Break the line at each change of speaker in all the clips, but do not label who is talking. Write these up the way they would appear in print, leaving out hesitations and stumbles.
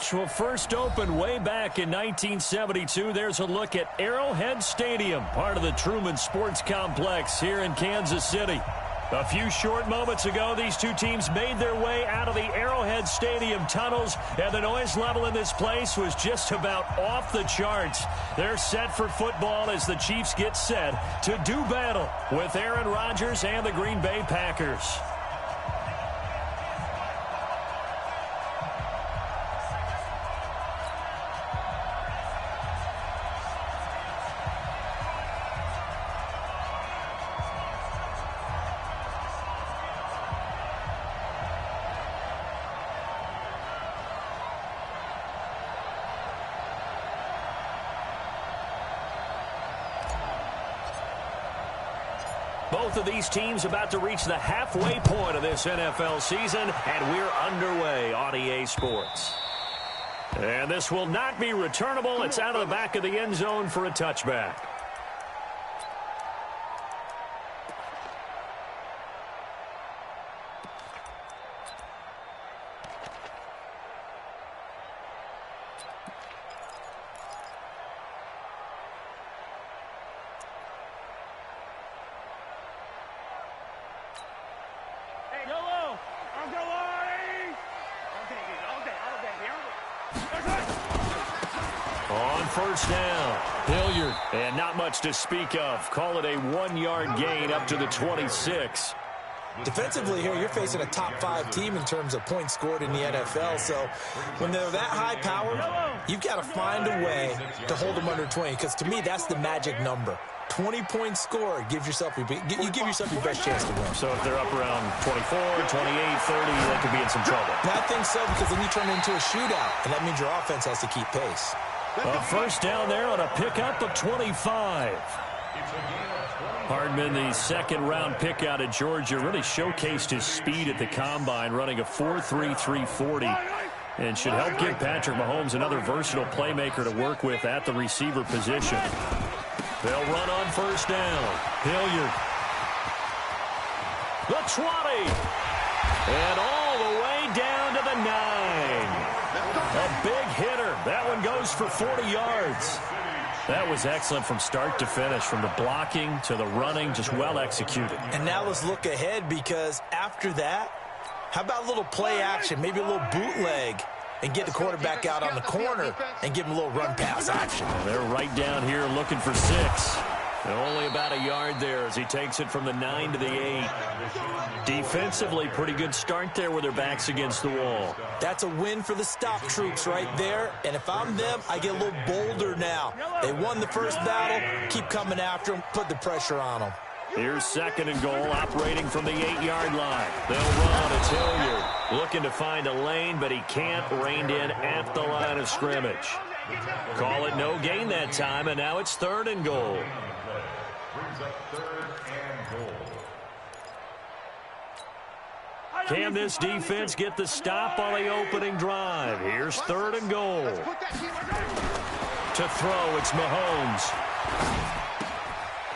match will first open way back in 1972. There's a look at Arrowhead Stadium, part of the Truman Sports Complex here in Kansas City. A few short moments ago, these two teams made their way out of the Arrowhead Stadium tunnels, and the noise level in this place was just about off the charts. They're set for football as the Chiefs get set to do battle with Aaron Rodgers and the Green Bay Packers. Both of these teams about to reach the halfway point of this NFL season, and we're underway on EA Sports. And this will not be returnable. It's out of the back of the end zone for a touchback. First down. Hilliard. And not much to speak of. Call it a 1-yard gain up to the 26.
Defensively here, you're facing a top 5 team in terms of points scored in the NFL. So when they're that high powered, you've got to find a way to hold them under 20. Because to me, that's the magic number. 20 points scored, you give yourself your best chance to win.
So if they're up around 24, 28, 30, they could be in some trouble.
I think so, because then you turn it into a shootout, and that means your offense has to keep pace.
A first down there on a pickup of 25. Hardman, the second-round pick out of Georgia, really showcased his speed at the combine, running a 4.3 340, and should help give Patrick Mahomes another versatile playmaker to work with at the receiver position. They'll run on first down. Hilliard. The 20. And all the way down to the 9. A big hitter. That one goes for 40 yards. That was excellent from start to finish, from the blocking to the running, just well executed.
And now let's look ahead, because after that, how about a little play action, maybe a little bootleg, and get the quarterback out on the corner and give him a little run pass action.
They're right down here looking for 6. And only about a yard there as he takes it from the 9 to the 8. Defensively, pretty good start there with their backs against the wall.
That's a win for the stop troops right there. And if I'm them, I get a little bolder now. They won the first battle. Keep coming after them. Put the pressure on them.
Here's second and goal, operating from the 8-yard line. They'll run. It's Hilliard looking to find a lane, but he can't. Reined in at the line of scrimmage. Call it no gain that time, and now it's third and goal. Can this defense get the stop on the opening drive? Here's third and goal. To throw, it's Mahomes.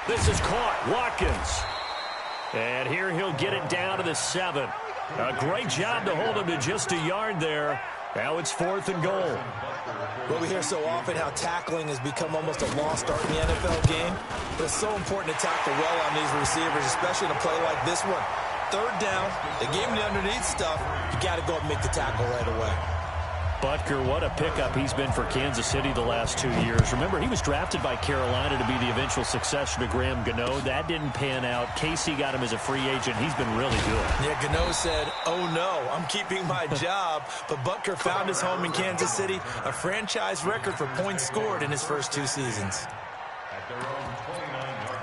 This is caught. Watkins. And here he'll get it down to the 7. A great job to hold him to just a yard there. Now it's fourth and goal.
Well, we hear so often how tackling has become almost a lost art in the NFL game. But it's so important to tackle well on these receivers, especially in a play like this one. Third down, they gave him the underneath stuff. You got to go and make the tackle right away.
Butker, what a pickup he's been for Kansas City the last 2 years. Remember, he was drafted by Carolina to be the eventual successor to Graham Gano. That didn't pan out. Casey got him as a free agent. He's been really good.
Yeah, Gano said, oh no, I'm keeping my job. But Butker found his home in Kansas City, a franchise record for points scored in his first 2 seasons.
At their own 29-yard line.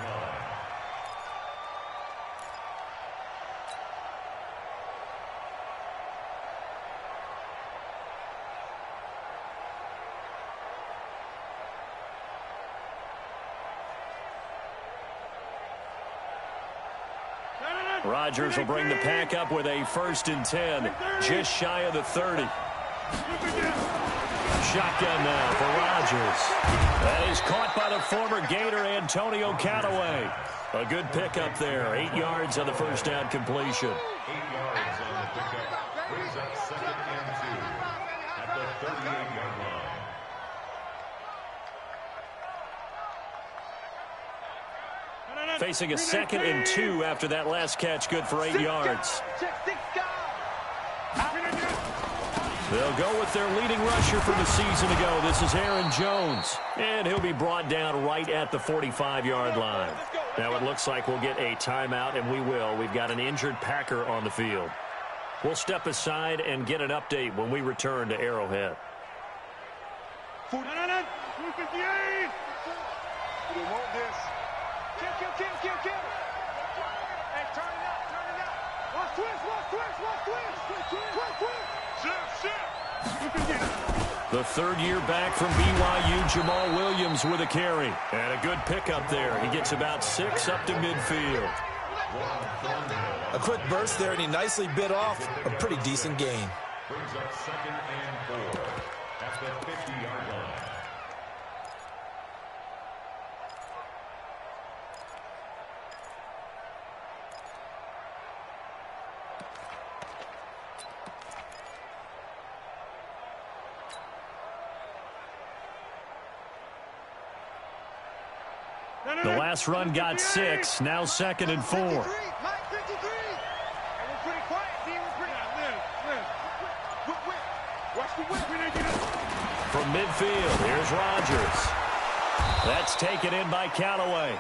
Rodgers will bring the pack up with a 1st and 10, just shy of the 30. Shotgun now for Rodgers. That is caught by the former Gator Antonio Callaway. A good pickup there. 8 yards on the first down completion.
8 yards on the pickup. Brings up 2nd and 2 at the 38. 28-yard line.
Facing a 2nd and 2 after that last catch, good for 8 yards. They'll go with their leading rusher from the season ago. This is Aaron Jones. And he'll be brought down right at the 45-yard line. Now it looks like we'll get a timeout, and we will. We've got an injured Packer on the field. We'll step aside and get an update when we return to Arrowhead.
We want this. Kill. Hey, turn it up. Watch twist.
The third-year back from BYU, Jamal Williams with a carry. And a good pickup there. He gets about 6 up to midfield.
A quick burst there, and he nicely bit off a pretty decent gain.
Brings up 2nd and 4 at the 50-yard line.
The last run got 6. Now 2nd and 4. From midfield, here's Rodgers. That's taken in by Callaway.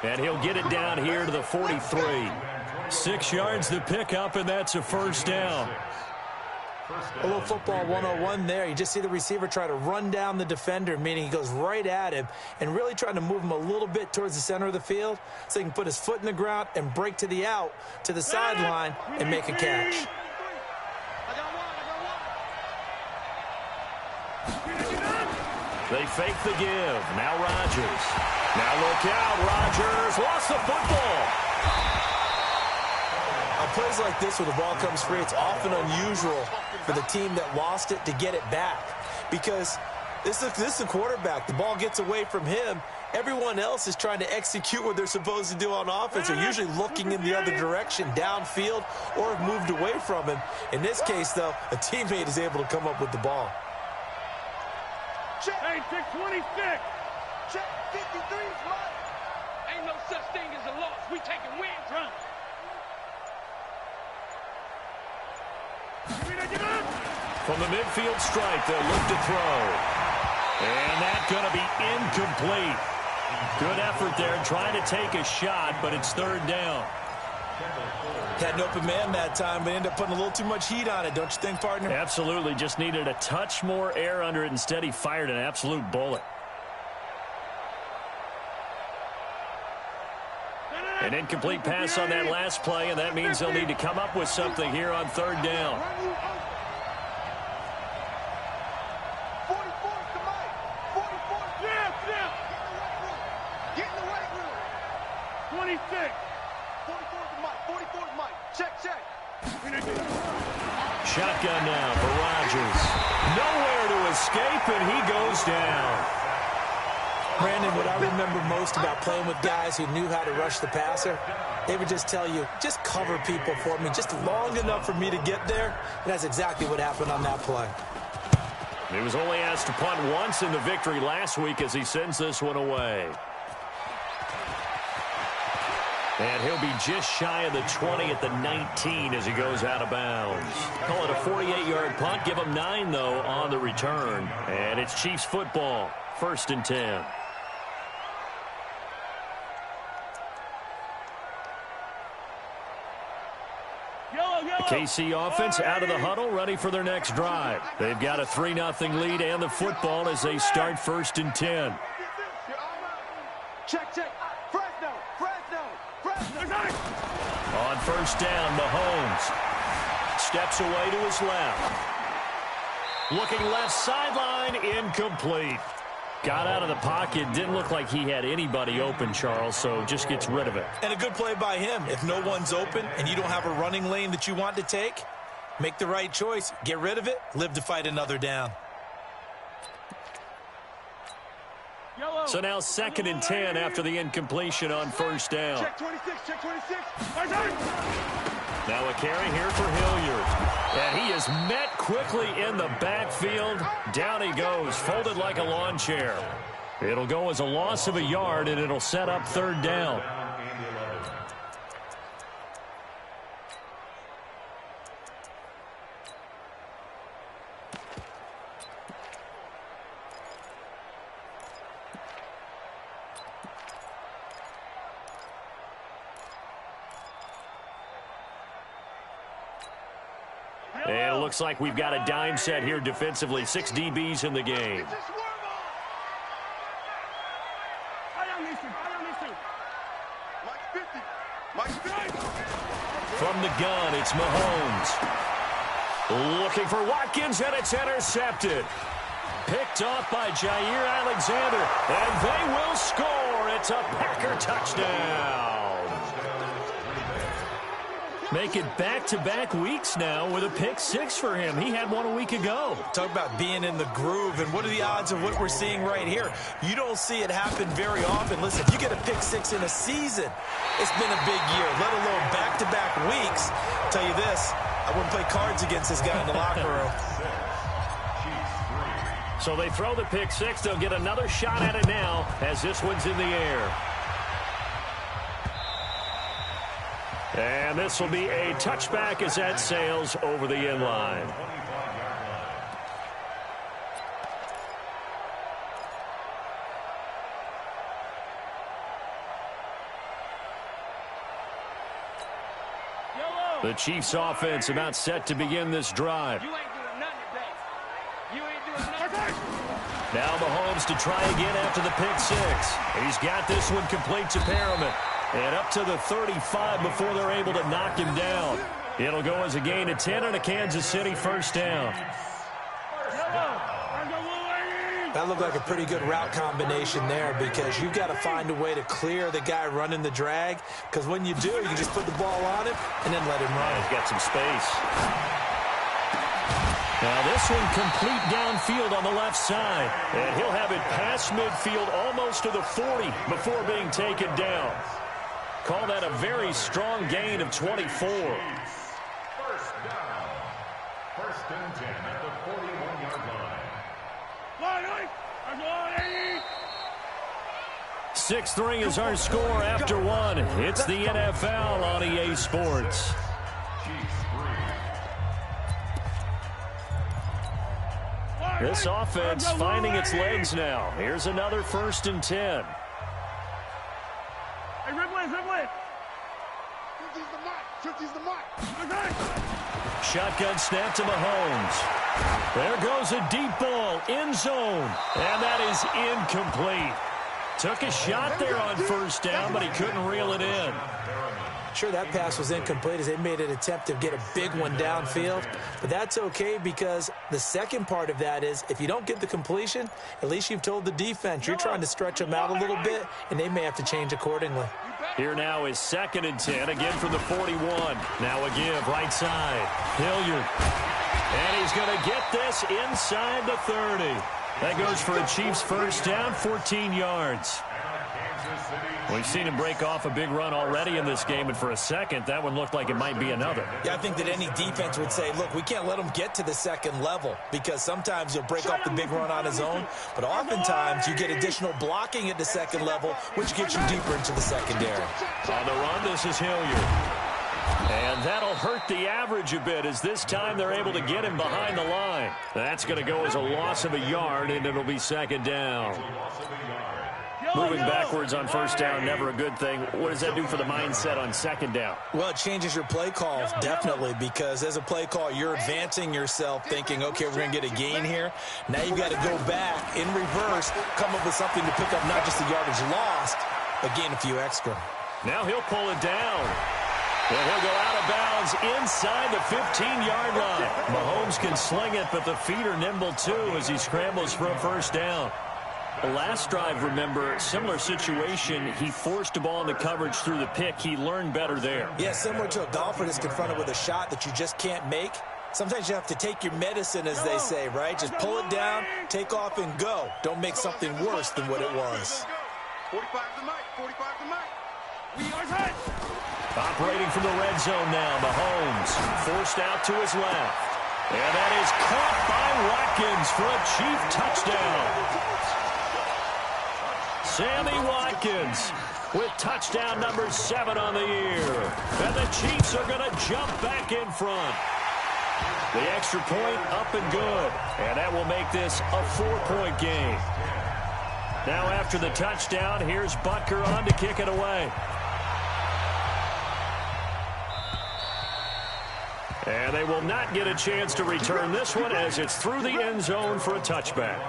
And he'll get it down here to the 43. 6 yards to pick up, and that's a first down.
A little football 101 there. You just see the receiver try to run down the defender, meaning he goes right at him and really trying to move him a little bit towards the center of the field so he can put his foot in the ground and break to the out, to the sideline, and make a catch.
They fake the give. Now Rodgers. Now look out. Rodgers lost the football.
On plays like this where the ball comes free, it's often unusual for the team that lost it to get it back because this is the quarterback. The ball gets away from him. Everyone else is trying to execute what they're supposed to do on offense. They're usually looking in the other direction, downfield, or have moved away from him. In this case, though, a teammate is able to come up with the ball.
Check. Hey, check 26. Check 53 is mine. Ain't no such thing as a loss. We taking wins, run.
From the midfield stripe, they'll look to throw. And that's going to be incomplete. Good effort there, trying to take a shot, but it's 3rd down.
Had an open man that time, but ended up putting a little too much heat on it, don't you think, partner?
Absolutely. Just needed a touch more air under it. Instead, he fired an absolute bullet. An incomplete pass on that last play, and that means they'll need to come up with something here on 3rd down.
26. 44 is Mike. Check.
Shotgun now for Rodgers. Nowhere to escape, and he goes down.
Brandon, what I remember most about playing with guys who knew how to rush the passer, they would just tell you, just cover people for me, just long enough for me to get there. And that's exactly what happened on that play.
He was only asked to punt once in the victory last week as he sends this one away. And he'll be just shy of the 20 at the 19 as he goes out of bounds. Call it a 48-yard punt. Give him 9, though, on the return. And it's Chiefs football, 1st and 10. The KC offense out of the huddle, ready for their next drive. They've got a 3-0 lead and the football as they start 1st and 10.
Check. Fresno.
On 1st down, Mahomes steps away to his left. Looking left sideline, incomplete. Got out of the pocket, didn't look like he had anybody open, Charles, so just gets rid of it.
And a good play by him. If no one's open and you don't have a running lane that you want to take, make the right choice. Get rid of it, live to fight another down.
So now 2nd and 10 after the incompletion on 1st down.
Check 26.
Now a carry here for Hilliard. And he is met quickly in the backfield. Down he goes, folded like a lawn chair. It'll go as a loss of a yard, and it'll set up third down. And it looks like we've got a dime set here defensively. 6 DBs in the game. From the gun, it's Mahomes. Looking for Watkins, and it's intercepted. Picked off by Jair Alexander, and they will score. It's a Packer touchdown. Make it back-to-back weeks now with a pick-6 for him. He had one a week ago.
Talk about being in the groove, and what are the odds of what we're seeing right here? You don't see it happen very often. Listen, if you get a pick-6 in a season, it's been a big year, let alone back-to-back weeks. I'll tell you this, I wouldn't play cards against this guy in the locker room.
So they throw the pick-6. They'll get another shot at it now as this one's in the air. And this will be a touchback as that sails over the inline. The Chiefs offense about set to begin this drive.
You ain't doing nothing today. You ain't doing nothing.
Now Mahomes to try again after the pick-6. He's got this one complete to Perriman. And up to the 35 before they're able to knock him down. It'll go as a gain of 10 on a Kansas City first down.
That looked like a pretty good route combination there because you've got to find a way to clear the guy running the drag, because when you do, you can just put the ball on him and then let him run.
He's got some space. Now this one complete downfield on the left side. And he'll have it past midfield almost to the 40 before being taken down. Call that a very strong gain of 24.
First down. First and 10 at the 41-yard line.
6-3 is our score after one. It's the NFL on EA Sports. This offense finding its legs now. Here's another 1st and 10.
Hey, Ridley. 50's the mark.
Shotgun snap to Mahomes. There goes a deep ball, end zone. And that is incomplete. Took a shot there on first down, but he couldn't reel it in.
Sure, that pass was incomplete as they made an attempt to get a big one downfield. But that's okay because the second part of that is if you don't get the completion, at least you've told the defense you're trying to stretch them out a little bit, and they may have to change accordingly.
Here now is 2nd and 10, again from the 41. Now a give, right side. Hilliard. And he's going to get this inside the 30. That goes for a Chiefs first down, 14 yards. We've seen him break off a big run already in this game, and for a second, that one looked like it might be another.
Yeah, I think that any defense would say, look, we can't let him get to the second level because sometimes he'll break off the big run on his own, but oftentimes you get additional blocking at the second level, which gets you deeper into the secondary.
On the run, this is Hilliard. And that'll hurt the average a bit as this time they're able to get him behind the line. That's going to go as a loss of a yard, and it'll be 2nd down. Moving backwards on first down, never a good thing. What does that do for the mindset on 2nd down?
Well, it changes your play call, definitely, because as a play call, you're advancing yourself thinking, okay, we're going to get a gain here. Now you've got to go back in reverse, come up with something to pick up not just the yardage lost, but gain a few extra.
Now he'll pull it down. And he'll go out of bounds inside the 15-yard line. Mahomes can sling it, but the feet are nimble, too, as he scrambles for a first down. The last drive, remember, similar situation. He forced a ball into coverage through the pick. He learned better there.
Yeah, similar to a golfer that's confronted with a shot that you just can't make. Sometimes you have to take your medicine, as they say, right? Just pull it down, take off, and go. Don't make something worse than what it was.
45 to Mike. 45 to Mike. We are hot.
Operating from the red zone now, Mahomes forced out to his left. And that is caught by Watkins for a Chief touchdown. Sammy Watkins with touchdown number 7 on the year. And the Chiefs are going to jump back in front. The extra point up and good. And that will make this a 4-point game. Now after the touchdown, here's Butker on to kick it away. And they will not get a chance to return this one as it's through the end zone for a touchback.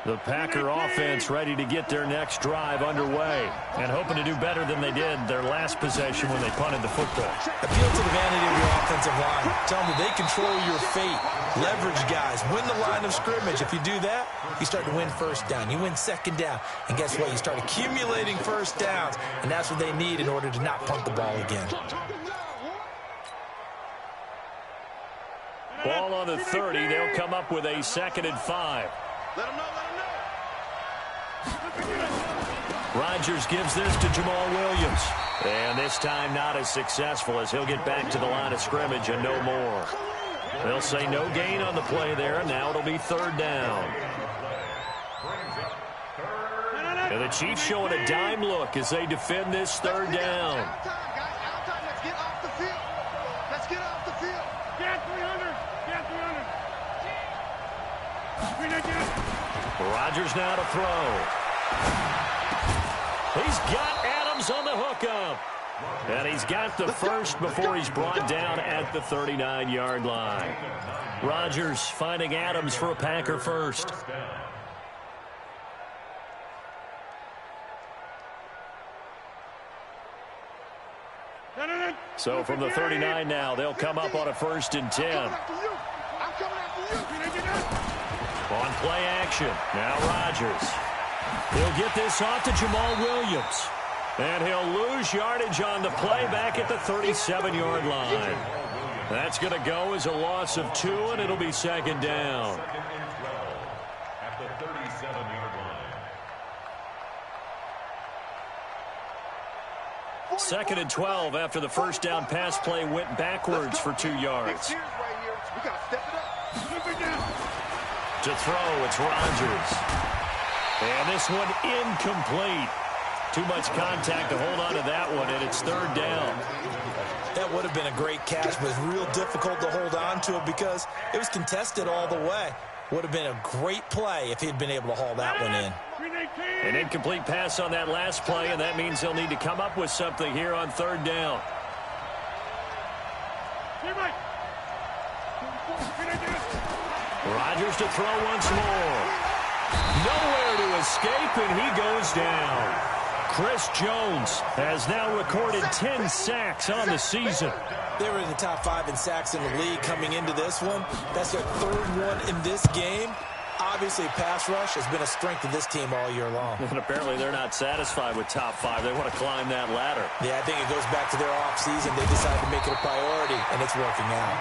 The Packer offense ready to get their next drive underway and hoping to do better than they did their last possession when they punted the football.
Appeal to the vanity of your offensive line. Tell them that they control your fate. Leverage guys. Win the line of scrimmage. If you do that, you start to win first down. You win second down. And guess what? You start accumulating first downs. And that's what they need in order to not punt the ball again.
Ball on the 30. They'll come up with a 2nd and 5.
Let him know, let him know.
Rodgers gives this to Jamal Williams. And this time not as successful as he'll get back to the line of scrimmage and no more. They'll say no gain on the play there, and now it'll be 3rd down. And the Chiefs showing a dime look as they defend this 3rd down.
Let's get off the field. Let's get off the field. Get 300. Get 300.
Rodgers now to throw. He's got Adams on the hookup. And he's got the first before he's brought down at the 39-yard line. Rodgers finding Adams for a Packer first. So from the 39 now, they'll come up on a 1st and 10. On play action, now Rodgers. He'll get this off to Jamal Williams. And he'll lose yardage on the play back at the 37-yard line. That's going to go as a loss of 2, and it'll be 2nd down.
At the 37-yard line.
2nd and 12 after the first down pass play went backwards for 2 yards. To throw, it's Rodgers. And this one incomplete. Too much contact to hold on to that one, and it's 3rd down.
That would have been a great catch, but it's real difficult to hold on to it because it was contested all the way. Would have been a great play if he'd been able to haul that one in.
An incomplete pass on that last play, and that means they'll need to come up with something here on 3rd down. Rodgers to throw once more. Nowhere to escape, and he goes down. Chris Jones has now recorded 10 sacks on the season.
They were in the top 5 in sacks in the league coming into this one. That's their 3rd one in this game. Obviously, pass rush has been a strength of this team all year long.
And apparently they're not satisfied with top 5. They want to climb that ladder.
Yeah, I think it goes back to their offseason. They decided to make it a priority, and it's working out.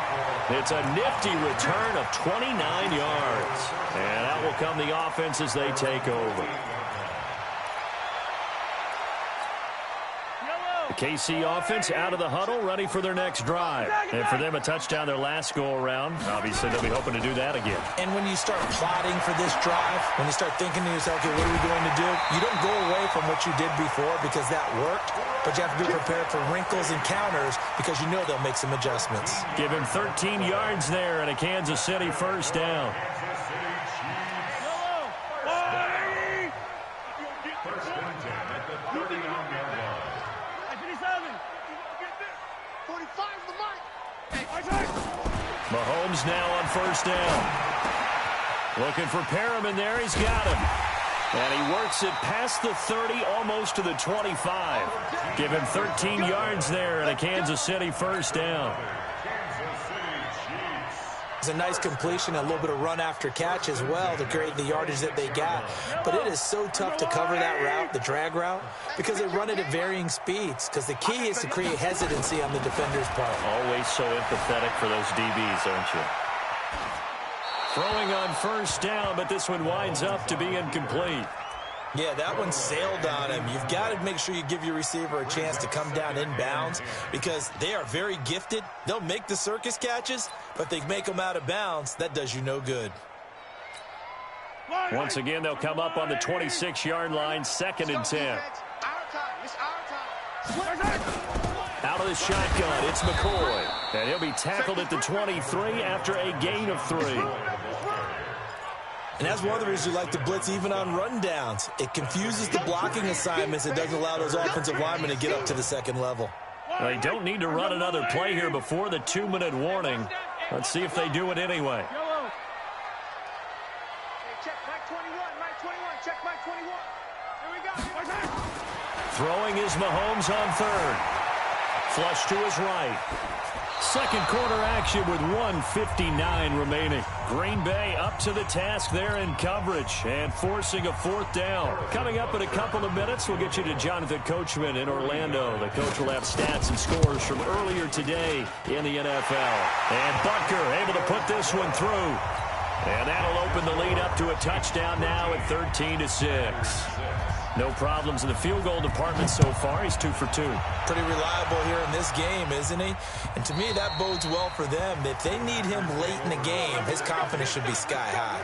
It's a nifty return of 29 yards. And that will come the offense as they take over. The KC offense out of the huddle, ready for their next drive. And for them, a touchdown their last go-around. Obviously, they'll be hoping to do that again.
And when you start plotting for this drive, when you start thinking to yourself, okay, what are we going to do? You don't go away from what you did before because that worked, but you have to be prepared for wrinkles and counters because you know they'll make some adjustments.
Give him 13 yards there and a Kansas City first down. Mahomes now on first down. Looking for Perriman there. He's got him. And he works it past the 30, almost to the 25. Give him 13 yards there and a Kansas City first down.
It's a nice completion, a little bit of run after catch as well to create the yardage that they got. But it is so tough to cover that route, the drag route, because they run it at varying speeds. Because the key is to create hesitancy on the defender's part.
Always so empathetic for those DBs, aren't you? Throwing on first down, but this one winds up to be incomplete.
Yeah, that one sailed on him. You've got to make sure you give your receiver a chance to come down inbounds because they are very gifted. They'll make the circus catches, but they make them out of bounds. That does you no good.
Once again, they'll come up on the 26-yard line, 2nd and 10. Out of the shotgun, it's McCoy. And he'll be tackled at the 23 after a gain of 3.
And that's one of the reasons you like to blitz even on rundowns. It confuses the blocking assignments. It doesn't allow those offensive linemen to get up to the second level.
They don't need to run another play here before the 2-minute warning. Let's see if they do it anyway.
Check Mike 21, Mike 21, check Mike 21. Here we go.
Throwing is Mahomes on 3rd. Flush to his right. Second quarter action with 1:59 remaining. Green Bay up to the task there in coverage and forcing a 4th down. Coming up in a couple of minutes, we'll get you to Jonathan Coachman in Orlando. The coach will have stats and scores from earlier today in the NFL. And Butker able to put this one through. And that'll open the lead up to a touchdown now at 13-6. No problems in the field goal department so far. He's 2 for 2.
Pretty reliable here in this game, isn't he? And to me, that bodes well for them. If they need him late in the game, his confidence should be sky high.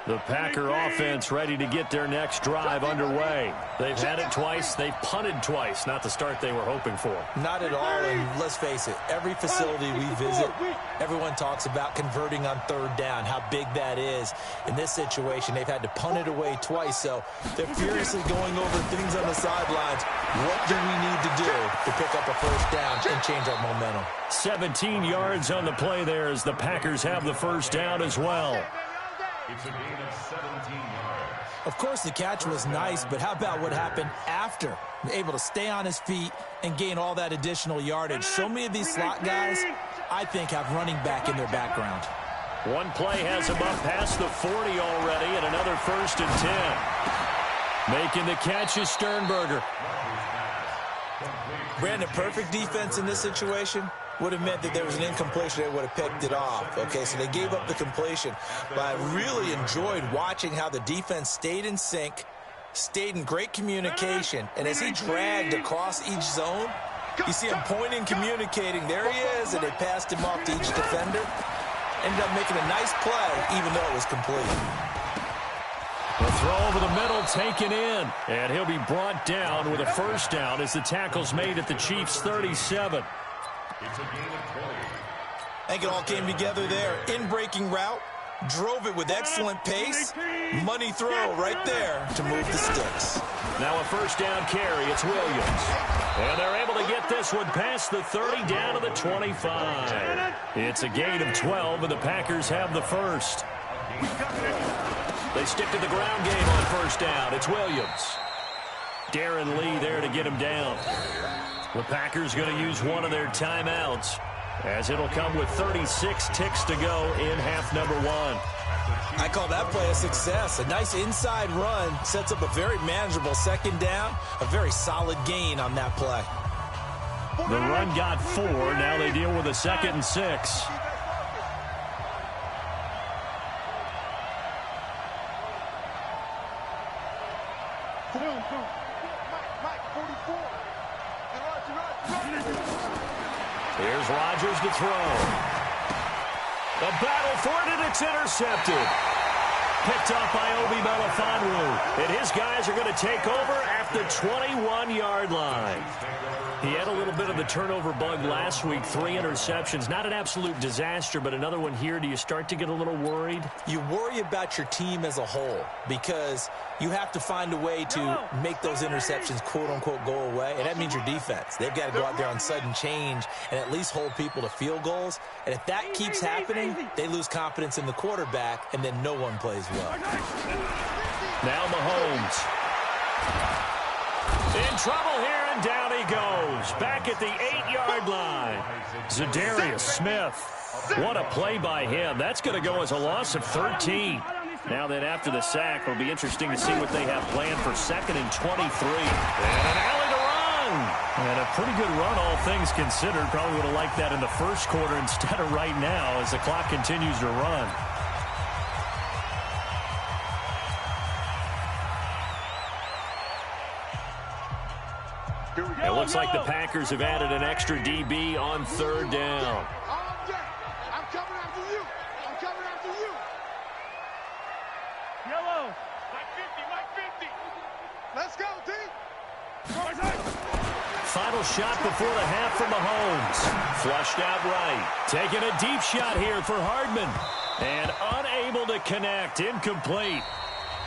The Packer offense ready to get their next drive underway. They've had it twice. They've punted twice. Not the start they were hoping for.
Not at all, and let's face it, every facility we visit, everyone talks about converting on 3rd down, how big that is. In this situation, they've had to punt it away twice, so they're furiously going over things on the sidelines. What do we need to do to pick up a 1st down and change our momentum?
17 yards on the play there as the Packers have the 1st down as well.
It's a gain of 17 yards.
Of course, the catch was nice, but how about what happened after? Able to stay on his feet and gain all that additional yardage. So many of these slot guys, I think, have running back in their background.
One play has him up past the 40 already, and another 1st and 10. Making the catch is Sternberger.
Brandon, perfect defense in this situation would have meant that there was an incompletion. They would have picked it off. Okay, so they gave up the completion. But I really enjoyed watching how the defense stayed in sync, stayed in great communication, and as he dragged across each zone, you see him pointing, communicating. There he is, and they passed him off to each defender. Ended up making a nice play, even though it was complete.
The throw over the middle taken in, and he'll be brought down with a 1st down as the tackle's made at the Chiefs' 37.
It's a gain of 20.
I think it all came together there. In-breaking route, drove it with excellent pace. Money throw right there to move the sticks.
Now a 1st down carry. It's Williams. And they're able to get this one past the 30 down to the 25. It's a gain of 12, and the Packers have the 1st. They stick to the ground game on 1st down. It's Williams. Darren Lee there to get him down. The Packers going to use one of their timeouts as it'll come with 36 ticks to go in half number 1.
I call that play a success. A nice inside run sets up a very manageable 2nd down. A very solid gain on that play.
The run got 4. Now they deal with a 2nd and 6. Here's Rodgers to throw. The battle for it, and it's intercepted. Picked up by Obi Melifonwu. And his guys are going to take over at the 21-yard line. He had a little bit of the turnover bug last week, 3 interceptions. Not an absolute disaster, but another one here. Do you start to get a little worried?
You worry about your team as a whole because you have to find a way to make those interceptions, quote-unquote, go away, and that means your defense. They've got to go out there on sudden change and at least hold people to field goals. And if that keeps happening, they lose confidence in the quarterback, and then no one plays well.
Now Mahomes. In trouble here, and And down he goes, back at the 8-yard line. Zadarius Smith. What a play by him. That's going to go as a loss of 13. Now then, after the sack, it'll be interesting to see what they have planned for 2nd and 23. And an alley to run. And a pretty good run, all things considered. Probably would have liked that in the first quarter instead of right now as the clock continues to run. It looks like the Packers have added an extra DB on 3rd down.
I'm coming after you. I'm coming after you. Yellow. Mike 50. Let's go, D.
Final shot before the half from Mahomes. Flushed out right. Taking a deep shot here for Hardman. And unable to connect. Incomplete.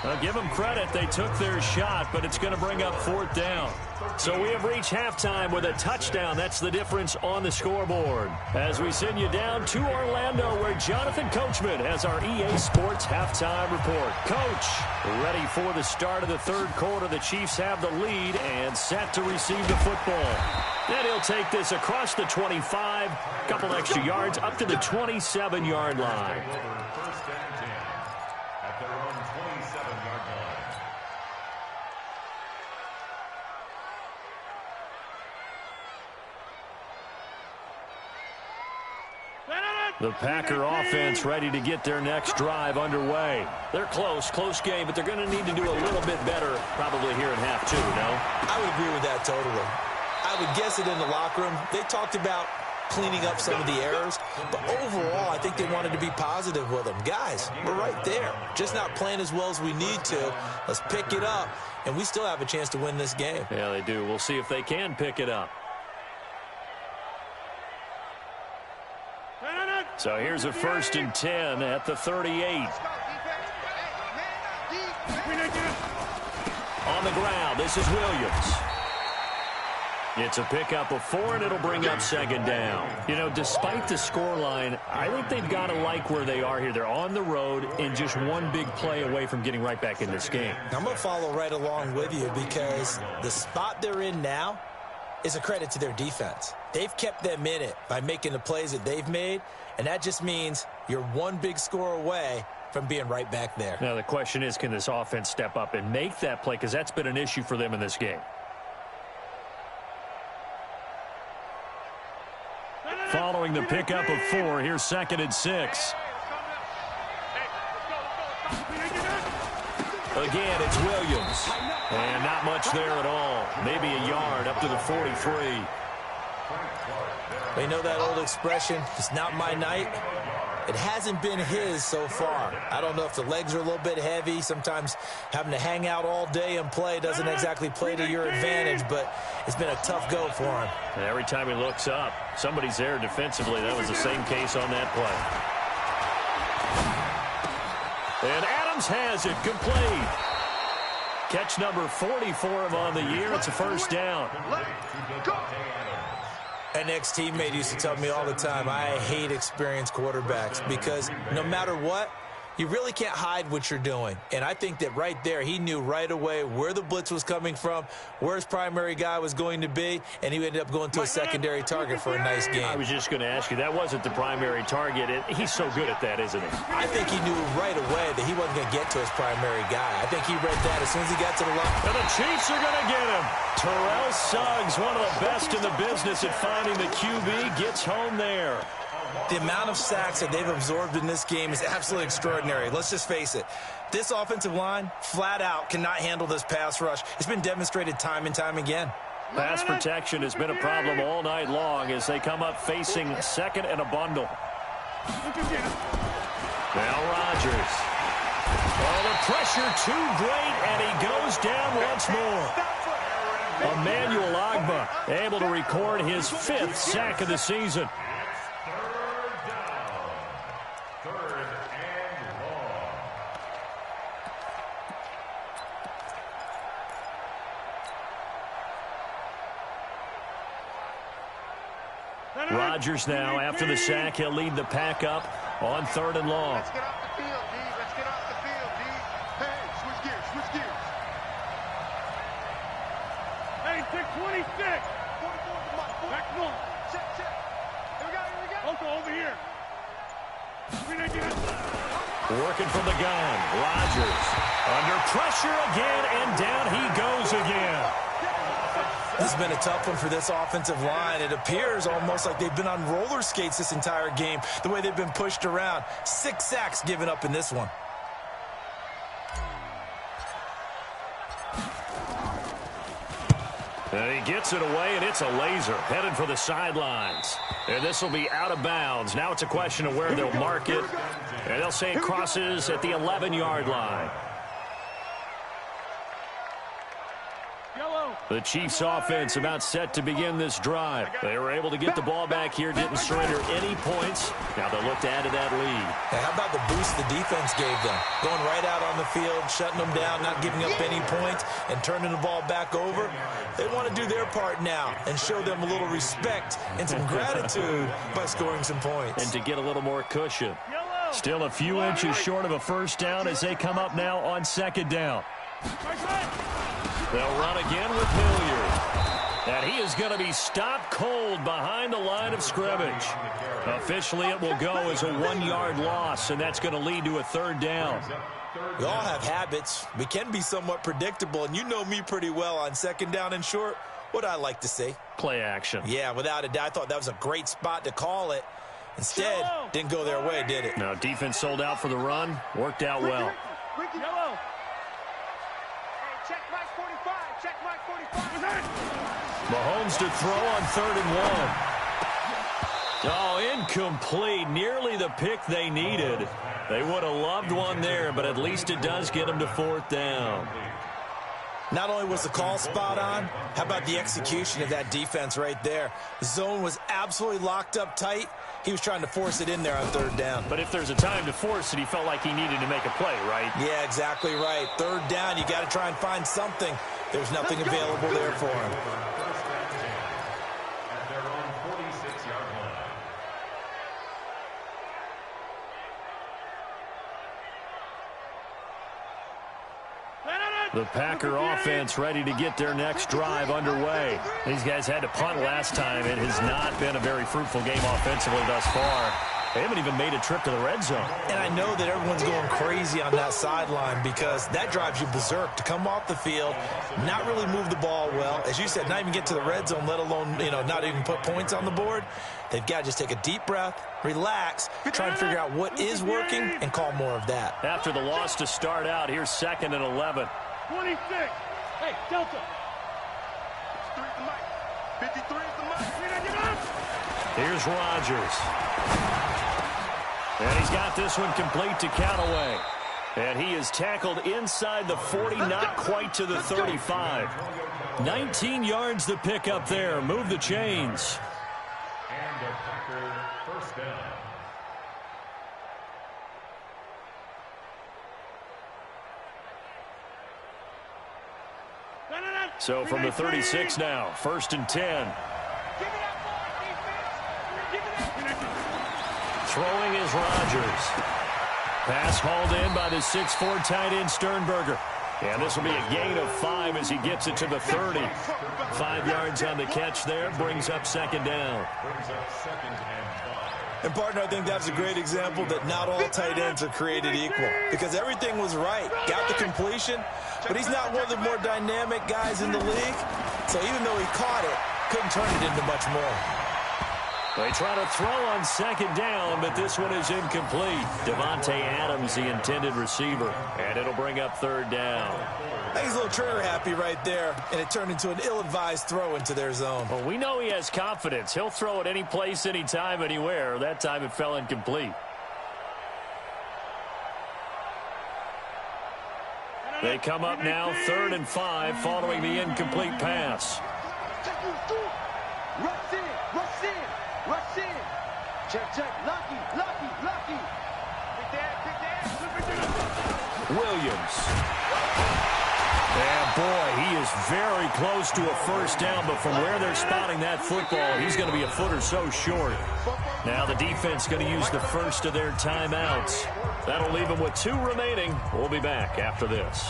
I'll give them credit. They took their shot, but it's going to bring up 4th down. So we have reached halftime with a touchdown. That's the difference on the scoreboard. As we send you down to Orlando, where Jonathan Coachman has our EA Sports halftime report. Coach, ready for the start of the 3rd quarter. The Chiefs have the lead and set to receive the football. Then he'll take this across the 25, couple extra yards up to the 27-yard line.
First and 10 at their own 27-yard line.
The Packer offense ready to get their next drive underway. They're close game, but they're going to need to do a little bit better probably here in half 2, no?
I would agree with that totally. I would guess it in the locker room. They talked about cleaning up some of the errors, but overall, I think they wanted to be positive with them. Guys, we're right there. Just not playing as well as we need to. Let's pick it up, and we still have a chance to win this game.
Yeah, they do. We'll see if they can pick it up. So here's a 1st and 10 at the 38. On the ground, this is Williams. It's a pickup of 4, and it'll bring up 2nd down. You know, despite the scoreline, I think they've got to like where they are here. They're on the road and just one big play away from getting right back in this game.
I'm going to follow right along with you because the spot they're in now is a credit to their defense. They've kept them in it by making the plays that they've made, and that just means you're one big score away from being right back there.
Now, the question is, can this offense step up and make that play? Because that's been an issue for them in this game. Following the pickup of 4, here's 2nd and 6. Again, it's Williams. And not much there at all. Maybe a yard up to the 43.
You know that old expression, it's not my night? It hasn't been his so far. I don't know if the legs are a little bit heavy. Sometimes having to hang out all day and play doesn't exactly play to your advantage, but it's been a tough go for him.
And every time he looks up, somebody's there defensively. That was the same case on that play. And Adams has it complete. Catch number 40 for him on the year. It's a 1st down.
An ex-teammate used to tell me all the time, I hate experienced quarterbacks because no matter what, you really can't hide what you're doing. And I think that right there, he knew right away where the blitz was coming from, where his primary guy was going to be, and he ended up going to a secondary target for a nice game.
I was just going to ask you, that wasn't the primary target. He's so good at that, isn't he?
I think he knew right away that he wasn't going to get to his primary guy. I think he read that as soon as he got to the line.
And the Chiefs are going to get him. Terrell Suggs, one of the best in the business at finding the QB, gets home there.
The amount of sacks that they've absorbed in this game is absolutely extraordinary. Let's just face it. This offensive line, flat out, cannot handle this pass rush. It's been demonstrated time and time again.
Pass protection has been a problem all night long as they come up facing 2nd and a bundle. Now Rodgers. Oh, the pressure too great, and he goes down once more. Emmanuel Ogbah able to record his 5th sack of the season. Rodgers now, after the sack, he'll lead the pack up on 3rd and long.
Let's get off the field, D. Let's get off the field, D. Hey, switch gears, switch gears. Hey, 620. 46. 44. Back north. Check. Here we go. Also over here.
Working from the gun. Rodgers under pressure again, and down he goes again.
This has been a tough one for this offensive line. It appears almost like they've been on roller skates this entire game, the way they've been pushed around. 6 sacks given up in this one.
And he gets it away, and it's a laser headed for the sidelines. And this will be out of bounds. Now it's a question of where they'll mark it. And they'll say it crosses at the 11-yard line. The Chiefs offense about set to begin this drive. They were able to get the ball back here, didn't surrender any points. Now they'll look to add to that lead.
Now, how about the boost the defense gave them? Going right out on the field, shutting them down, not giving up any points, and turning the ball back over. They want to do their part now and show them a little respect and some gratitude by scoring some points.
And to get a little more cushion. Still a few inches short of a first down as they come up now on second down. They'll run again with Hilliard. And he is going to be stopped cold behind the line of scrimmage. Officially, it will go as a 1-yard loss, and that's going to lead to a third down.
We all have habits. We can be somewhat predictable, and you know me pretty well on second down and short. What I like to say?
Play action.
Yeah, without a doubt. I thought that was a great spot to call it. Instead, didn't go their way, did it?
No, defense sold out for the run. Worked out well.
Yellow. Check Mike 45. Check Mike 45.
Mahomes to throw on 3rd and 1. Oh, incomplete. Nearly the pick they needed. They would have loved one there, but at least it does get them to 4th down.
Not only was the call spot on, how about the execution of that defense right there? The zone was absolutely locked up tight. He was trying to force it in there on 3rd down.
But if there's a time to force it, he felt like he needed to make a play, right?
Yeah, exactly right. 3rd down, you got to try and find something. There's nothing available there for him.
At their own 46-yard line.
The Packer offense ready to get their next drive underway. These guys had to punt last time. It has not been a very fruitful game offensively thus far. They haven't even made a trip to the red zone.
And I know that everyone's going crazy on that sideline because that drives you berserk to come off the field, not really move the ball well. As you said, not even get to the red zone, let alone, not even put points on the board. They've got to just take a deep breath, relax, try and figure out what is working, and call more of that.
After the loss to start out, here's 2nd and 11.
26. Hey, Delta. 53 is the mic.
Here's Rodgers. And he's got this one complete to Callaway. And he is tackled inside the 40, not quite to the 35. 19 yards to pick up there. Move the chains.
And a Packer first down.
So from the 36 now, 1st and 10. Throwing is Rodgers. Pass hauled in by the 6'4" tight end Sternberger. And this will be a gain of 5 as he gets it to the 30. 5 yards on the catch there, brings up 2nd down.
Brings up 2nd and 5.
And, partner, I think that's a great example that not all tight ends are created equal because everything was right. Got the completion, but he's not one of the more dynamic guys in the league. So even though he caught it, couldn't turn it into much more.
They try to throw on 2nd down, but this one is incomplete. Devontae Adams, the intended receiver, and it'll bring up 3rd down.
I think he's a little trigger happy right there, and it turned into an ill-advised throw into their zone.
Well, we know he has confidence. He'll throw it any place, anytime, anywhere. That time it fell incomplete. They come up now 3rd and 5 following the incomplete pass.
Rush in. Check. Lucky. Pick that.
Williams. And boy, he is very close to a first down, but from where they're spotting that football, he's going to be a foot or so short. Now the defense going to use the first of their timeouts. That'll leave them with 2 remaining. We'll be back after this.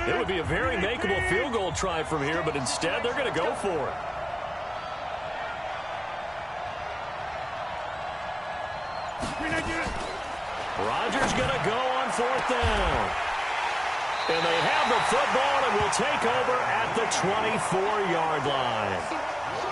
It would be a very makeable field goal try from here, but instead they're going to go for it. Rodgers going to go on 4th down. And they have the football and will take over at the 24-yard line.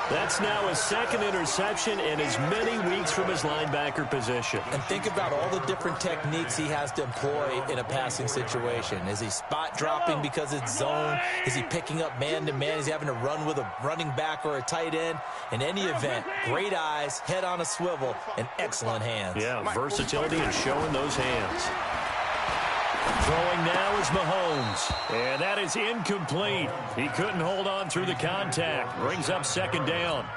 That's now his 2nd interception in as many weeks from his linebacker position.
And think about all the different techniques he has to employ in a passing situation. Is he spot dropping because it's zone? Is he picking up man-to-man? Is he having to run with a running back or a tight end? In any event, great eyes, head on a swivel, and excellent hands.
Yeah, versatility and showing those hands. Throwing now is Mahomes. And that is incomplete. He couldn't hold on through the contact. Brings up 2nd down.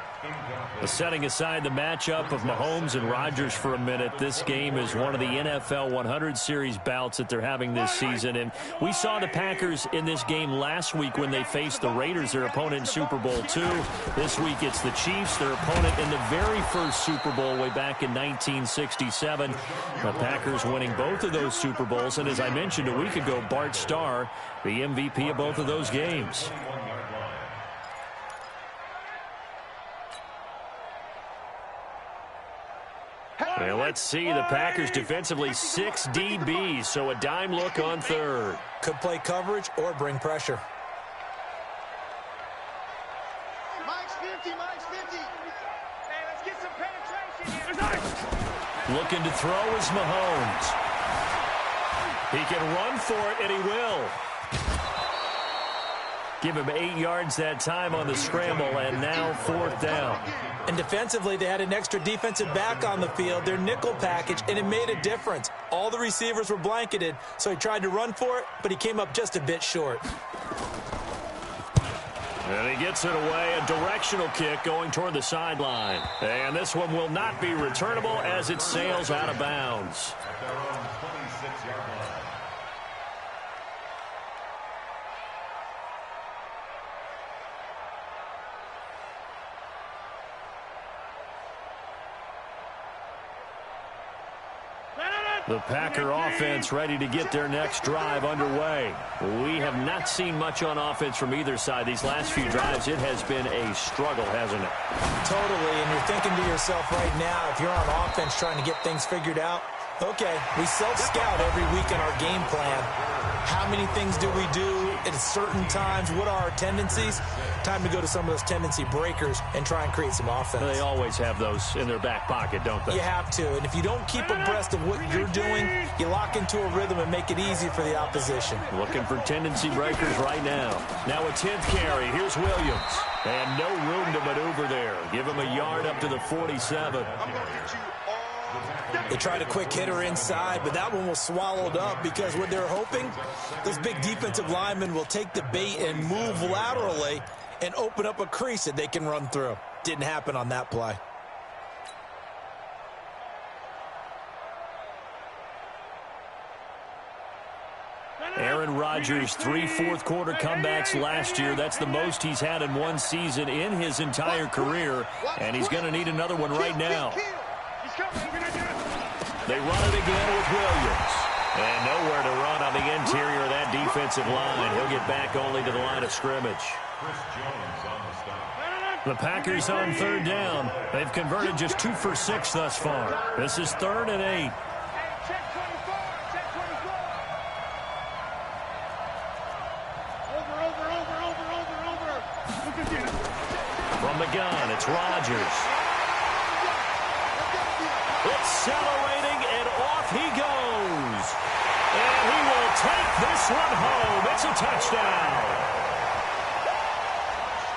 Setting aside the matchup of Mahomes and Rodgers for a minute, this game is one of the NFL 100 Series bouts that they're having this season. And we saw the Packers in this game last week when they faced the Raiders, their opponent in Super Bowl II. This week it's the Chiefs, their opponent in the very first Super Bowl way back in 1967. The Packers winning both of those Super Bowls. And as I mentioned a week ago, Bart Starr, the MVP of both of those games. And let's see, the Packers defensively 6 DBs, so a dime look on 3rd.
Could play coverage or bring pressure.
Mike's 50, Mike's 50. Hey, let's get some penetration here.
Looking to throw is Mahomes. He can run for it, and he will. Give him 8 yards that time on the scramble, and now 4th down.
And defensively, they had an extra defensive back on the field, their nickel package, and it made a difference. All the receivers were blanketed, so he tried to run for it, but he came up just a bit short.
And he gets it away, a directional kick going toward the sideline. And this one will not be returnable as it sails out of bounds. The Packer offense ready to get their next drive underway. We have not seen much on offense from either side. These last few drives, it has been a struggle, hasn't it?
Totally, and you're thinking to yourself right now, if you're on offense trying to get things figured out, okay, we self-scout every week in our game plan. How many things do we do at certain times? What are our tendencies? Time to go to some of those tendency breakers and try and create some offense.
They always have those in their back pocket, don't they?
You have to, and if you don't keep abreast of what you're doing, you lock into a rhythm and make it easy for the opposition.
Looking for tendency breakers right now. Now a 10th carry. Here's Williams. And no room to maneuver there. Give him a yard up to the 47.
They tried a quick hitter inside, but that one was swallowed up because what they're hoping, those big defensive linemen will take the bait and move laterally and open up a crease that they can run through. Didn't happen on that play.
Aaron Rodgers, 3 fourth-quarter comebacks last year. That's the most he's had in one season in his entire career, and he's going to need another one right now. They run it again with Williams. And nowhere to run on the interior of that defensive line. He'll get back only to the line of scrimmage. The Packers on 3rd down. They've converted just 2 for 6 thus far. This is 3rd and 8. From the gun, it's Rodgers. Accelerating, and off he goes. And he will take this one home. It's a touchdown.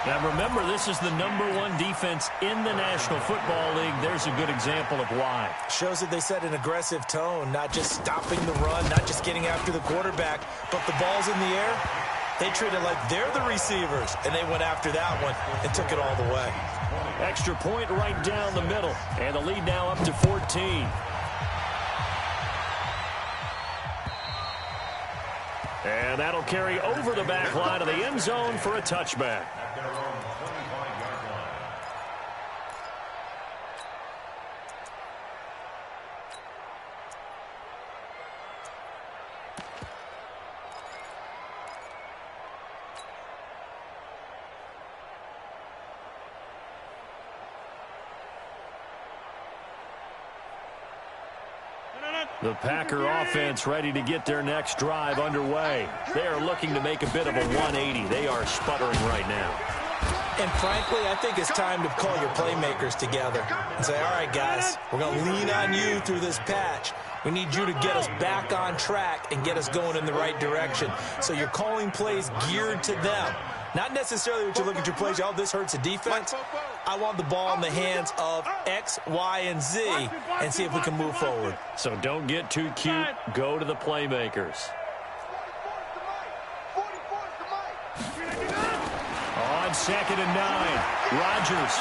Now remember, this is the #1 defense in the National Football League. There's a good example of why.
Shows that they set an aggressive tone, not just stopping the run, not just getting after the quarterback, but the ball's in the air. They treat it like they're the receivers, and they went after that one and took it all the way.
Extra point right down the middle, and the lead now up to 14. And that'll carry over the back line of the end zone for a touchback. The Packer offense ready to get their next drive underway. They are looking to make a bit of a 180. They are sputtering right now.
And frankly, I think it's time to call your playmakers together and say, all right, guys, we're going to lean on you through this patch. We need you to get us back on track and get us going in the right direction. So you're calling plays geared to them. Not necessarily what you look at your plays, oh, this hurts the defense. I want the ball in the hands of X, Y, and Z and see if we can move forward.
So don't get too cute. Go to the playmakers. On 2nd and 9, Rodgers.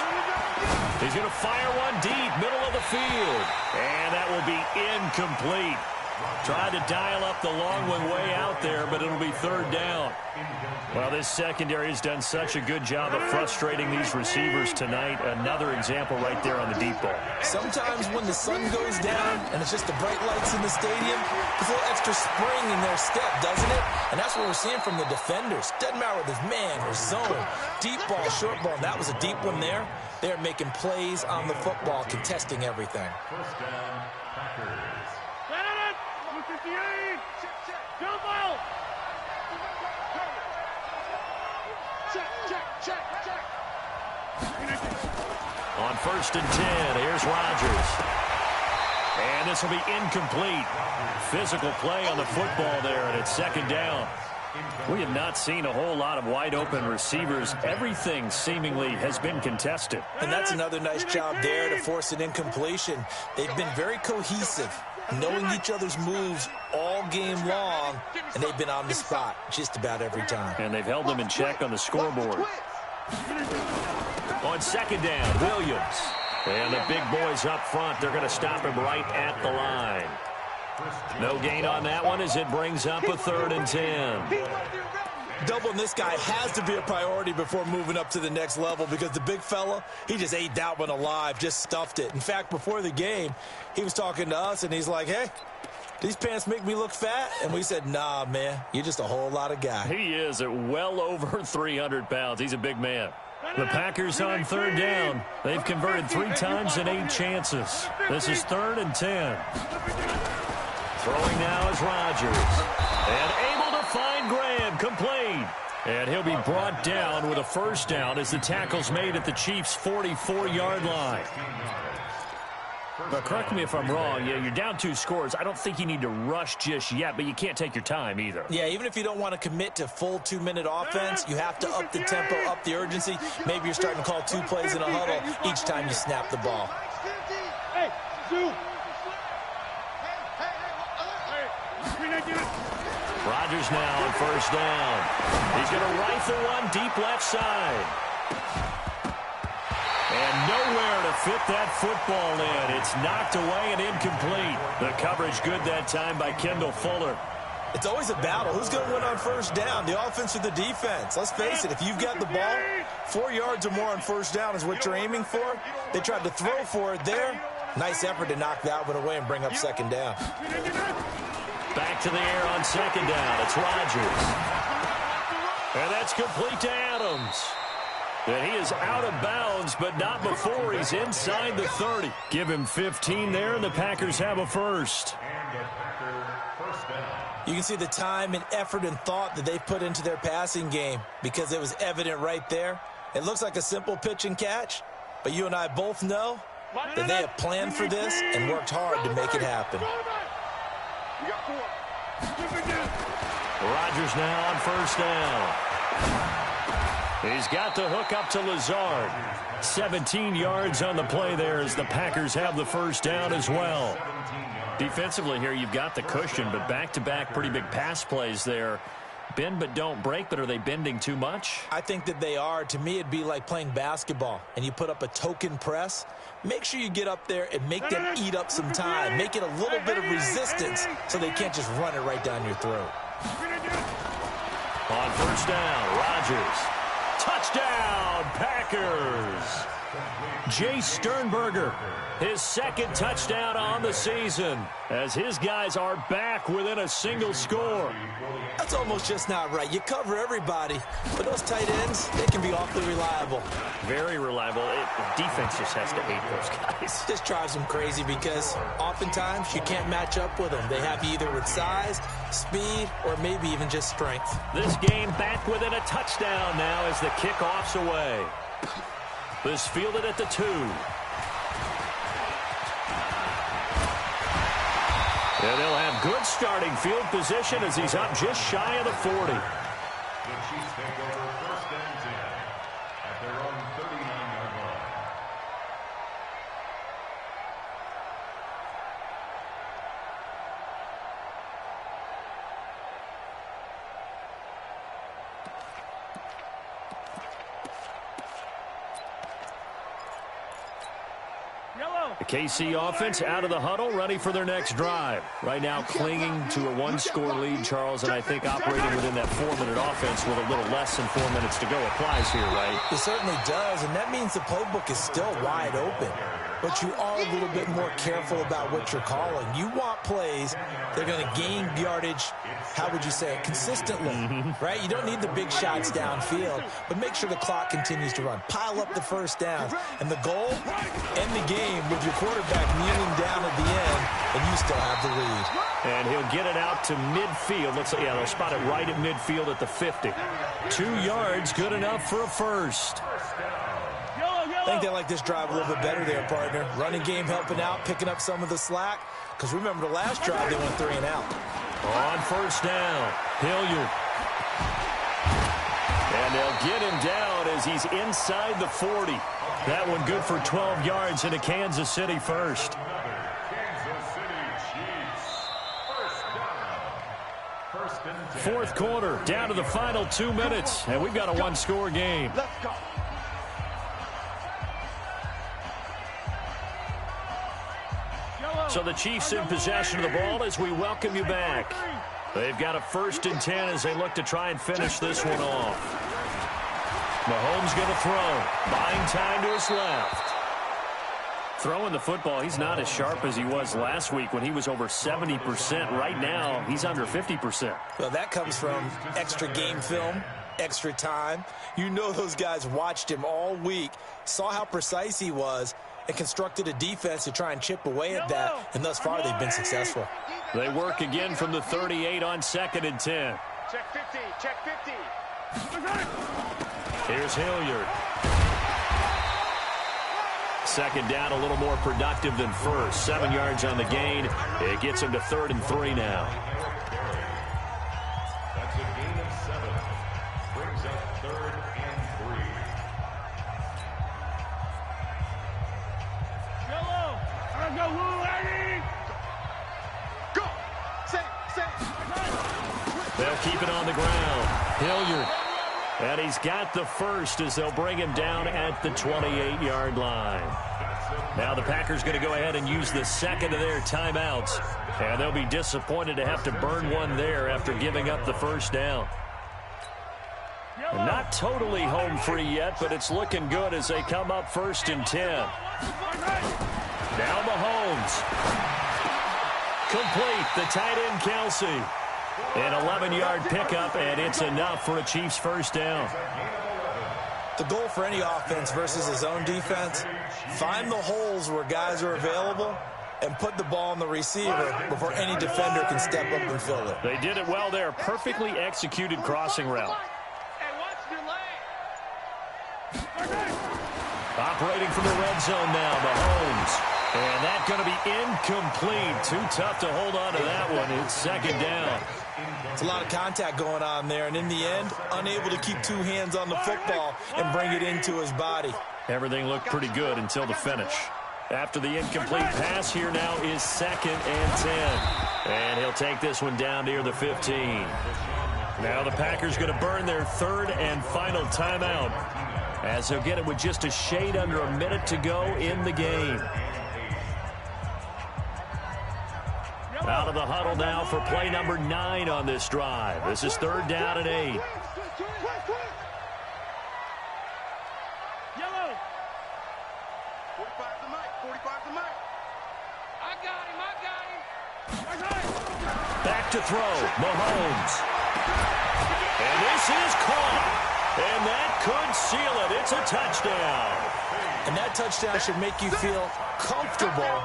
He's going to fire one deep, middle of the field. And that will be incomplete. Tried to dial up the long one way out there, but it'll be 3rd down. Well, this secondary has done such a good job of frustrating these receivers tonight. Another example right there on the deep ball.
Sometimes when the sun goes down and it's just the bright lights in the stadium, there's a little extra spring in their step, doesn't it? And that's what we're seeing from the defenders. Doesn't matter whether it's man or zone, deep ball, short ball. And that was a deep one there. They're making plays on the football, contesting everything.
First down, Packers.
On 1st and 10, here's Rodgers. And this will be incomplete. Physical play on the football there, and it's 2nd down. We have not seen a whole lot of wide-open receivers. Everything seemingly has been contested.
And that's another nice job there to force an incompletion. They've been very cohesive, knowing each other's moves all game long, and they've been on the spot just about every time.
And they've held them in check on the scoreboard. On 2nd down, Williams. And the big boys up front, they're going to stop him right at the line. No gain on that one as it brings up a 3rd and 10.
Doubling this guy has to be a priority before moving up to the next level because the big fella, he just ate that one alive, just stuffed it. In fact, before the game, he was talking to us, and he's like, hey, these pants make me look fat? And we said, nah, man, you're just a whole lot of guy.
He is at well over 300 pounds. He's a big man. The Packers on 3rd down. They've converted 3 times in 8 chances. This is 3rd and 10. Throwing now is Rodgers. And able to find Graham, complete. And he'll be brought down with a 1st down as the tackle's made at the Chiefs' 44-yard line. But correct me if I'm wrong. Yeah, you're down 2 scores. I don't think you need to rush just yet, but you can't take your time either.
Yeah, even if you don't want to commit to full 2-minute offense, you have to up the tempo, up the urgency. Maybe you're starting to call 2 plays in a huddle each time you snap the ball.
Rodgers now on 1st down. He's going to rifle one deep left side. And nowhere to fit that football in. It's knocked away and incomplete. The coverage good that time by Kendall Fuller.
It's always a battle. Who's going to win on 1st down, the offense or the defense? Let's face it, if you've got the ball, 4 yards or more on 1st down is what you're aiming for. They tried to throw for it there. Nice effort to knock that one away and bring up 2nd down.
Back to the air on 2nd down. It's Rodgers. And that's complete to Adams. And he is out of bounds, but not before he's inside the 30. Give him 15 there, and the Packers have a 1st.
You can see the time and effort and thought that they put into their passing game because it was evident right there. It looks like a simple pitch and catch, but you and I both know that they have planned for this and worked hard to make it happen.
Rodgers now on 1st down. He's got the hook up to Lazard. 17 yards on the play there as the Packers have the 1st down as well. Defensively here, you've got the cushion, but back-to-back pretty big pass plays there. Bend but don't break, but are they bending too much?
I think that they are. To me, it'd be like playing basketball, and you put up a token press. Make sure you get up there and make them eat up some time. Make it a little bit of resistance so they can't just run it right down your throat.
On 1st down, Rodgers. Touchdown, Packers. Jay Sternberger, his second touchdown on the season, as his guys are back within a single score.
That's almost just not right. You cover everybody, but those tight ends, they can be awfully reliable.
Very reliable. The defense just has to hate those guys.
This drives them crazy because oftentimes you can't match up with them. They have you either with size, speed, or maybe even just strength.
This game back within a touchdown now as the kickoff's away. This fielded at the 2. And they'll have good starting field position as he's up just shy of the 40.
The Chiefs take over 1st and 10 at their own 39-yard line.
The KC offense out of the huddle, ready for their next drive. Right now clinging to a 1-score lead, Charles, and I think operating within that 4-minute offense with a little less than 4 minutes to go applies here, right?
It certainly does, and that means the playbook is still wide open. But you are a little bit more careful about what you're calling. You want plays that are going to gain yardage, how would you say it, consistently, right? You don't need the big shots downfield, but make sure the clock continues to run. Pile up the first downs, and the goal, end the game with your quarterback kneeling down at the end, and you still have the lead.
And he'll get it out to midfield. Looks like, yeah, they'll spot it right at midfield at the 50. 2 yards, good enough for a first.
I think they like this drive a little bit better there, partner. Running game helping out, picking up some of the slack. Because remember, the last drive, they went 3 and out.
On first down, Hilliard. And they'll get him down as he's inside the 40. That one good for 12 yards into Kansas City first.
Kansas City Chiefs. 1st and 10.
Fourth quarter, down to the final 2 minutes. And we've got a 1-score game.
Let's go.
So the Chiefs in possession of the ball as we welcome you back. They've got a 1st and 10 as they look to try and finish this one off. Mahomes going to throw. Buying time to his left. Throwing the football, he's not as sharp as he was last week when he was over 70%. Right now, he's under 50%.
Well, that comes from extra game film, extra time. You know those guys watched him all week, saw how precise he was, and constructed a defense to try and chip away at that, and thus far they've been successful.
They work again from the 38 on 2nd and 10.
Check 50, check 50.
Here's Hilliard. 2nd down, a little more productive than first. 7 yards on the gain. It gets him to 3rd and 3 now.
That's a gain of 7. Brings up 3rd and 3.
Go, ready? Go. Say.
They'll keep it on the ground. Hilliard. And he's got the first as they'll bring him down at the 28-yard line. Now the Packers going to go ahead and use the 2nd of their timeouts. And they'll be disappointed to have to burn one there after giving up the first down. Not totally home free yet, but it's looking good as they come up 1st and 10. Now Mahomes. Complete. The tight end, Kelsey. An 11-yard pickup, and it's enough for a Chiefs first down.
The goal for any offense versus his own defense, find the holes where guys are available and put the ball on the receiver before any defender can step up and fill it.
They did it well there. Perfectly executed crossing route. Operating from the red zone now, Mahomes. And that's going to be incomplete. Too tough to hold on to that one. It's 2nd down.
It's a lot of contact going on there, and in the end, unable to keep 2 hands on the football and bring it into his body.
Everything looked pretty good until the finish. After the incomplete pass, here now is 2nd and 10. And he'll take this one down near the 15. Now the Packers going to burn their 3rd and final timeout, as they'll get it with just a shade under a minute to go in the game. Out of the huddle now for play number 9 on this drive. This is 3rd down and 8. Back to throw, Mahomes. And this is caught. And that could seal it. It's a touchdown.
And that touchdown should make you feel comfortable.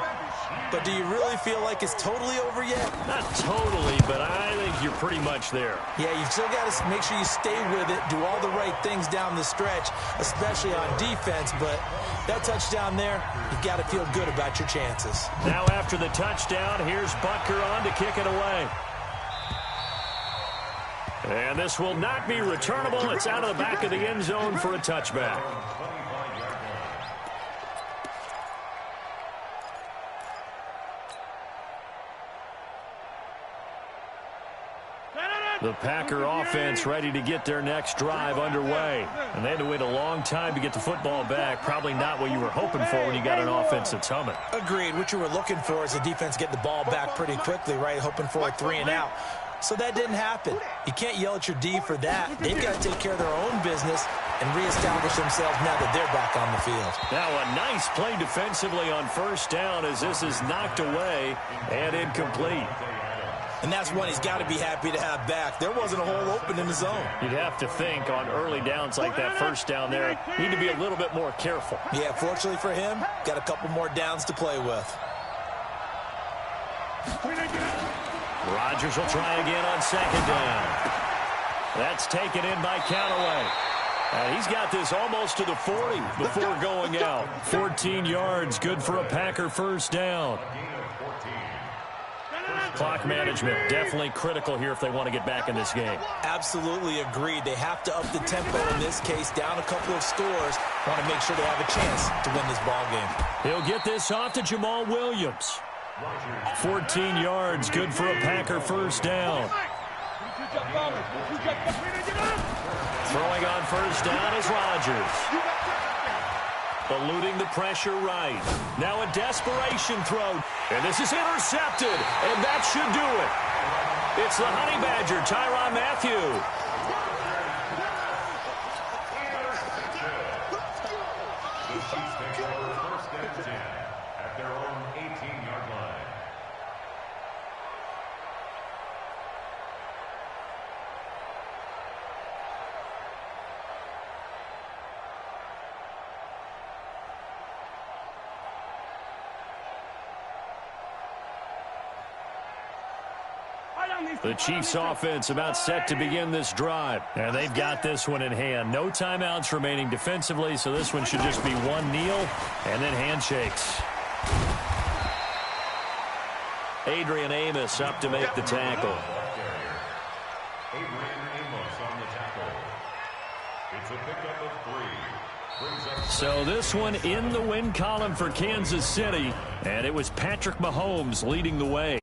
But do you really feel like it's totally over yet?
Not totally, but I think you're pretty much there.
Yeah, you've still got to make sure you stay with it, do all the right things down the stretch, especially on defense. But that touchdown there, you've got to feel good about your chances.
Now after the touchdown, here's Butker on to kick it away. And this will not be returnable. It's out of the back of the end zone for a touchback. The Packer offense ready to get their next drive underway. And they had to wait a long time to get the football back. Probably not what you were hoping for when you got an offense that's humming.
Agreed. What you were looking for is the defense getting the ball back pretty quickly, right? Hoping for a 3-and-out. So that didn't happen. You can't yell at your D for that. They've got to take care of their own business and reestablish themselves now that they're back on the field.
Now a nice play defensively on first down as this is knocked away and incomplete.
And that's one he's got to be happy to have back. There wasn't a hole open in the zone.
You'd have to think on early downs like that first down there, you need to be a little bit more careful.
Yeah, fortunately for him, got a couple more downs to play with.
Rodgers will try again on second down. That's taken in by Callaway. And he's got this almost to the 40 before going out. 14 yards, good for a Packer first down. Clock management definitely critical here if they want to get back in this game.
Absolutely agreed. They have to up the tempo in this case, down a couple of scores. Want to make sure they have a chance to win this ball game.
He'll get this off to Jamal Williams. 14 yards, good for a Packer first down. Throwing on first down is Rodgers. Eluding the pressure right. Now a desperation throw. And this is intercepted. And that should do it. It's the Honey Badger, Tyrann Mathieu.
The Chiefs take over first and 10 at their own 18-yard line.
The Chiefs offense about set to begin this drive. And they've got this one in hand. No timeouts remaining defensively, so this one should just be one kneel and then handshakes. Adrian Amos up to make the tackle.
It's a pickup of 3.
So this one in the win column for Kansas City, and it was Patrick Mahomes leading the way.